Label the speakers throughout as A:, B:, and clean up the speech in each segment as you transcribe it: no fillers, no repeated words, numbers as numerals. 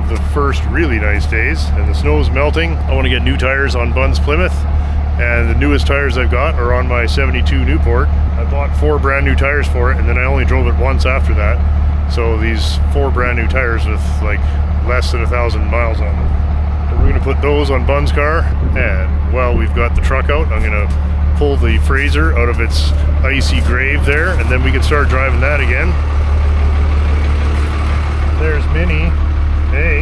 A: of the first really nice days, and the snow is melting. I want to get new tires on Bun's Plymouth, and the newest tires I've got are on my 72 Newport. I bought 4 brand new tires for it, and then I only drove it once after that. So these 4 brand new tires with like less than 1,000 miles on them. So we're going to put those on Bun's car, and while we've got the truck out, I'm going to pull the Frazer out of its icy grave there, and then we can start driving that again. There's Minnie. Hey,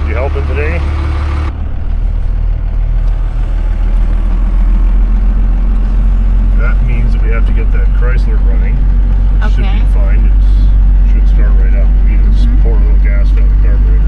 A: you helping today? That means that we have to get that Chrysler running.
B: Okay.
A: Should be fine. It should start right up. We need to pour a little gas down the carburetor.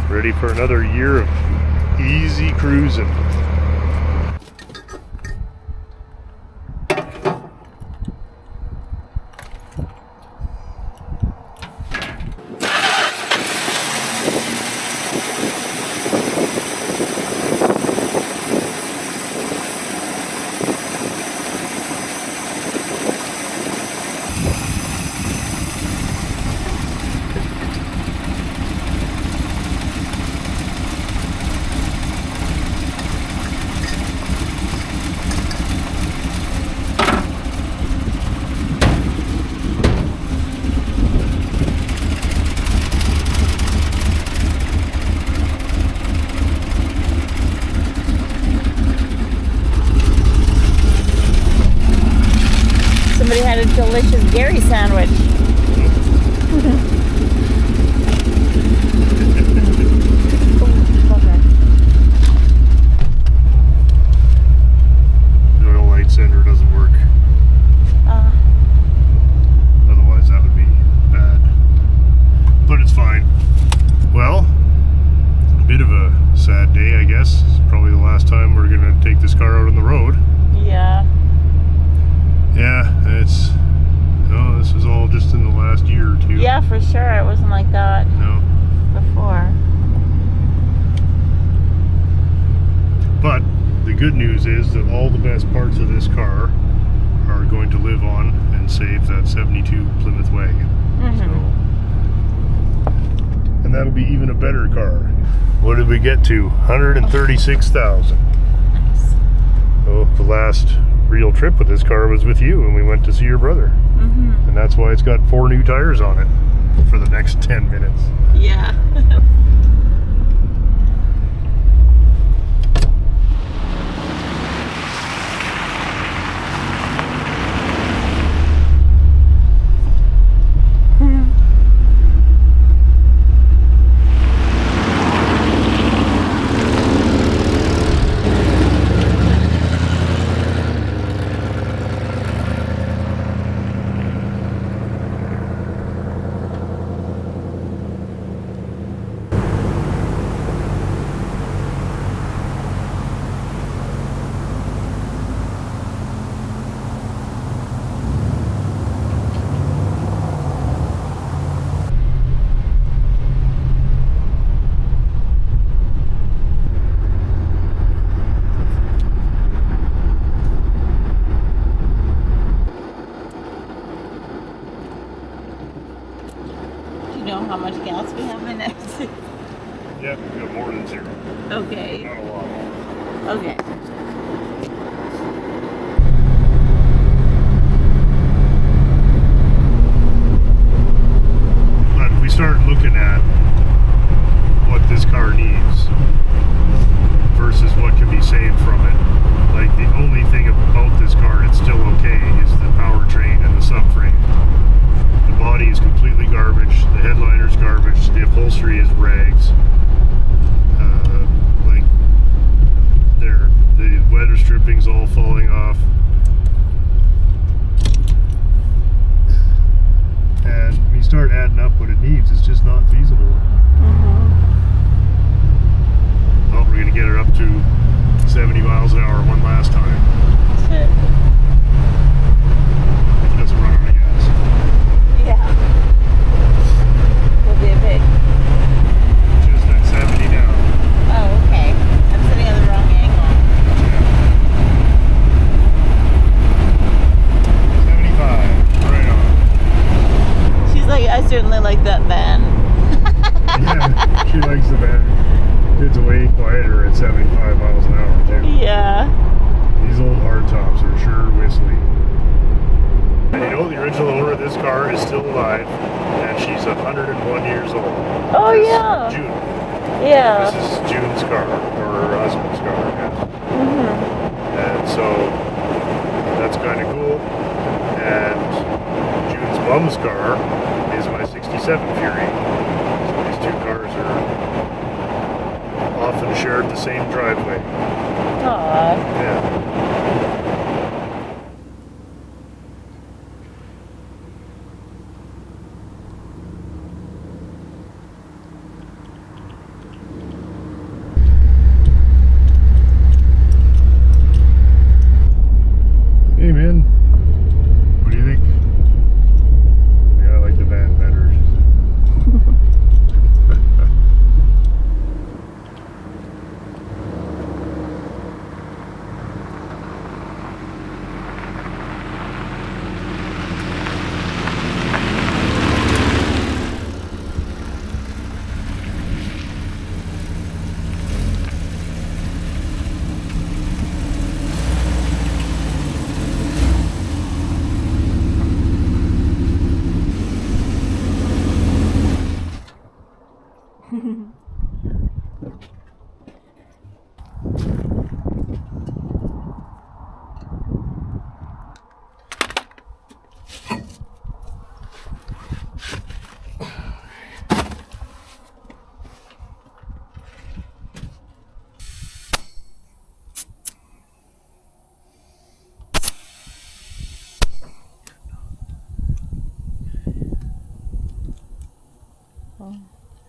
A: Ready for another year of easy cruising.
B: Somebody had a delicious Gary sandwich.
A: The oil light sender doesn't work. Otherwise that would be bad. But it's fine. Well, a bit of a sad day, I guess. It's probably the last time we're going to take this car out on the road.
B: Yeah.
A: Yeah, it's... No, this was all just in the last year or two.
B: Yeah, for sure. It wasn't like that
A: No.
B: before.
A: But the good news is that all the best parts of this car are going to live on and save that 72 Plymouth wagon. And that'll be even a better car. What did we get to? 136,000.
B: Nice.
A: So the last real trip with this car was with you, and we went to see your brother. And that's why it's got 4 new tires on it for the next 10 minutes.
B: Yeah.
A: car is still alive, and she's 101 years old.
B: Oh,
A: This
B: yeah.
A: June.
B: Yeah.
A: This is June's car, or her husband's car, yeah.
B: Mm-hmm.
A: And so that's kind of cool. And June's mom's car is my 67 Fury. So these two cars are often shared the same driveway.
B: Aw.
A: Yeah. Hey man, what do you think? Yeah, I like the van better.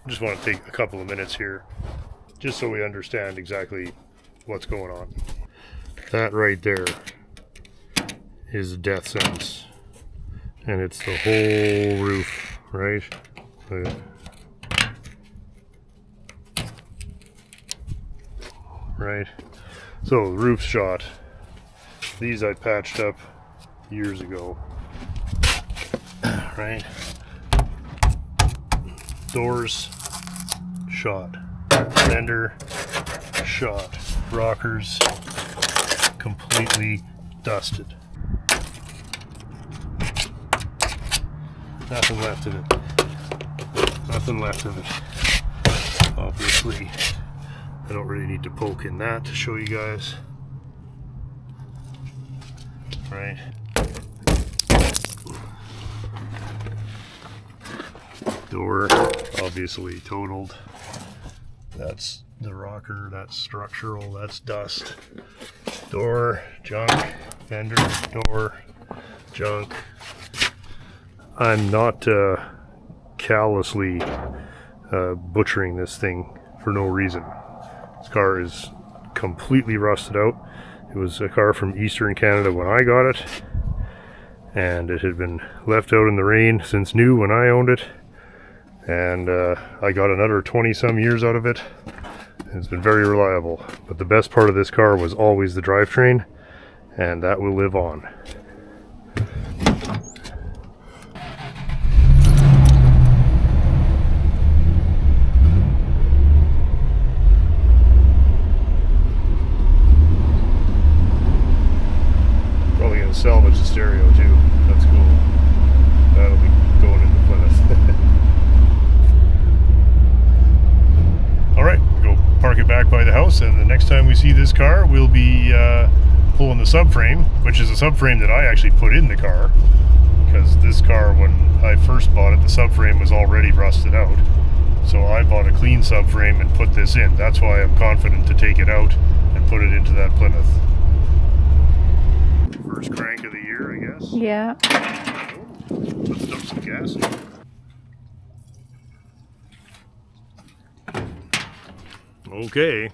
A: I just want to take a couple of minutes here just so we understand exactly what's going on. That right there is a death sentence, and it's the whole roof, right? Right, so the roof's shot. These I patched up years ago, right? Doors shot, fender shot, rockers completely dusted. Nothing left of it. Nothing left of it. Obviously, I don't really need to poke in that to show you guys. Right. Door obviously totaled. That's the rocker, that's structural, that's dust. Door, junk, fender, door, junk. I'm not callously butchering this thing for no reason. This car is completely rusted out. It was a car from Eastern Canada when I got it, and it had been left out in the rain since new when I owned it. And I got another 20 some years out of it. It's been very reliable, but the best part of this car was always the drivetrain, and that will live on. Probably gonna salvage the stereo too. That's cool. That'll be going into Plymouth. Alright, go park it back by the house, and the next time we see this car, we'll be pulling the subframe, which is a subframe that I actually put in the car, because this car, when I first bought it, the subframe was already rusted out. So I bought a clean subframe and put this in. That's why I'm confident to take it out and put it into that Plymouth. First crank of the year, I guess.
B: Yeah.
A: Let's dump some gas in. Okay.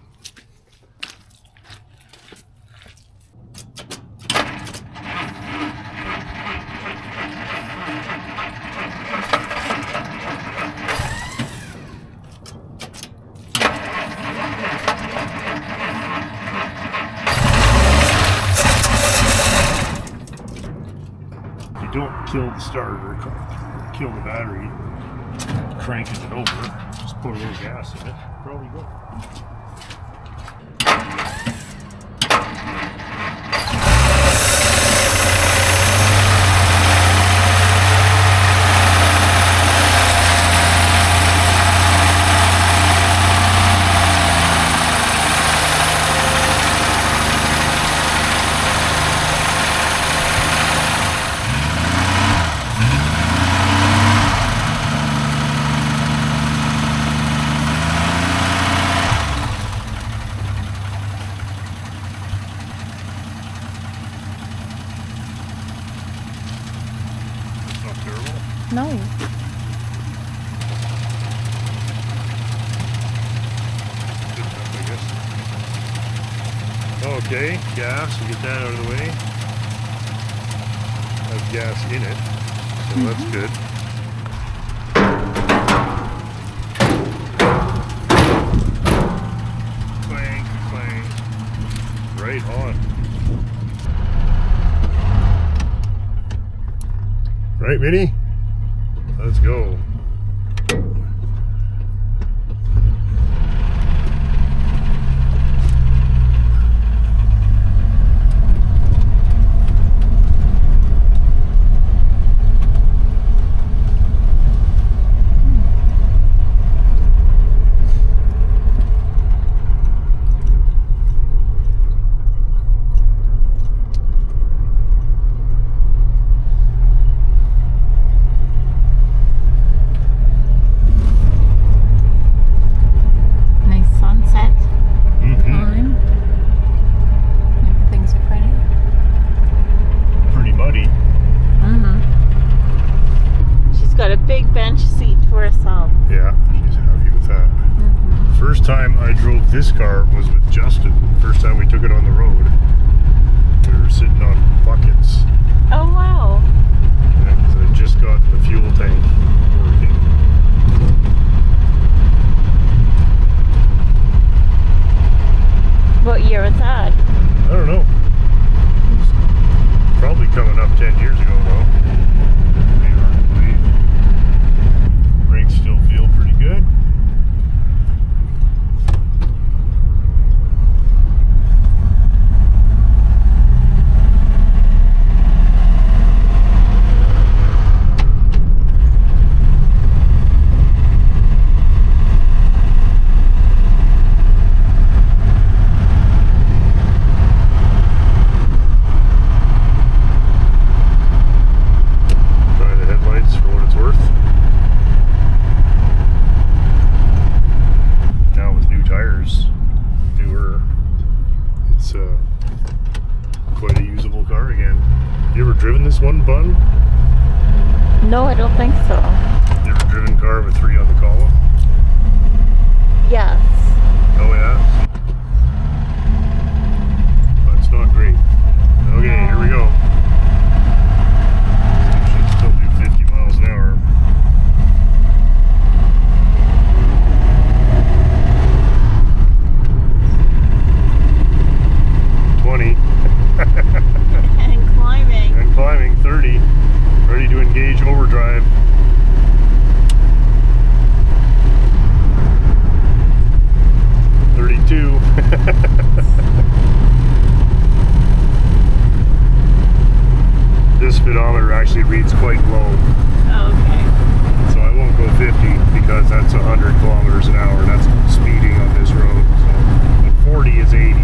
A: If you don't kill the starter, kill the battery, cranking it over, just put a little gas in it, probably go.
B: Nice.
A: I guess. Okay, gas, we'll get that out of the way. Has gas in it, so that's good. Clang, clang. Right on. Right, Minnie? Let's go. This car was with Justin. First time we took it on the road. We were sitting on buckets.
B: Oh wow.
A: Yeah, 'cause I just got the fuel tank working.
B: What year was that?
A: I don't know. It's probably coming up 10 years ago though. Pretty hard to believe. Brakes still feel pretty good. One bun?
B: No, I don't think so.
A: You ever driven a car with 3 on the column?
B: Yes.
A: Oh yeah? That's not great. Okay, here we go. Should still do 50 miles an hour. Climbing 30, ready to engage overdrive. This speedometer actually reads quite low.
B: Oh, okay.
A: So I won't go 50 because that's 100 kilometers an hour. That's speeding on this road. So, but 40 is 80.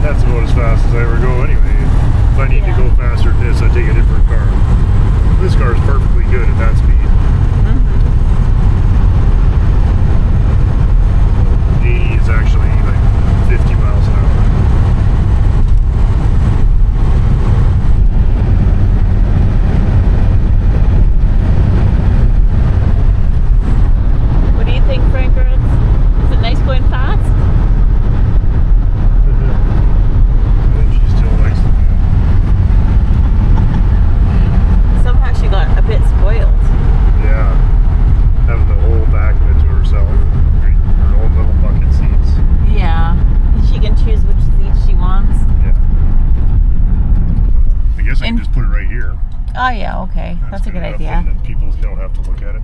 A: That's about as fast as I ever go anyway. If I need to go faster than this, I take a different car. This car is perfectly good at that speed. 80 is actually like 50 miles an hour.
B: What do you think, Frazer? Is it nice going fast?
A: She still likes it.
B: Somehow she got a bit spoiled.
A: Yeah. Having the whole back of it to herself. Her own little bucket seats.
B: Yeah. She can choose which seat she wants.
A: Yeah. I guess I can just put it right here.
B: Oh yeah, okay. That's a good
A: enough,
B: idea.
A: And then people don't have to look at it.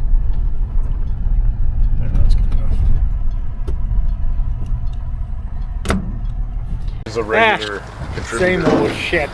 A: There, that's good enough. It's a regular contributor.
C: Same old shit.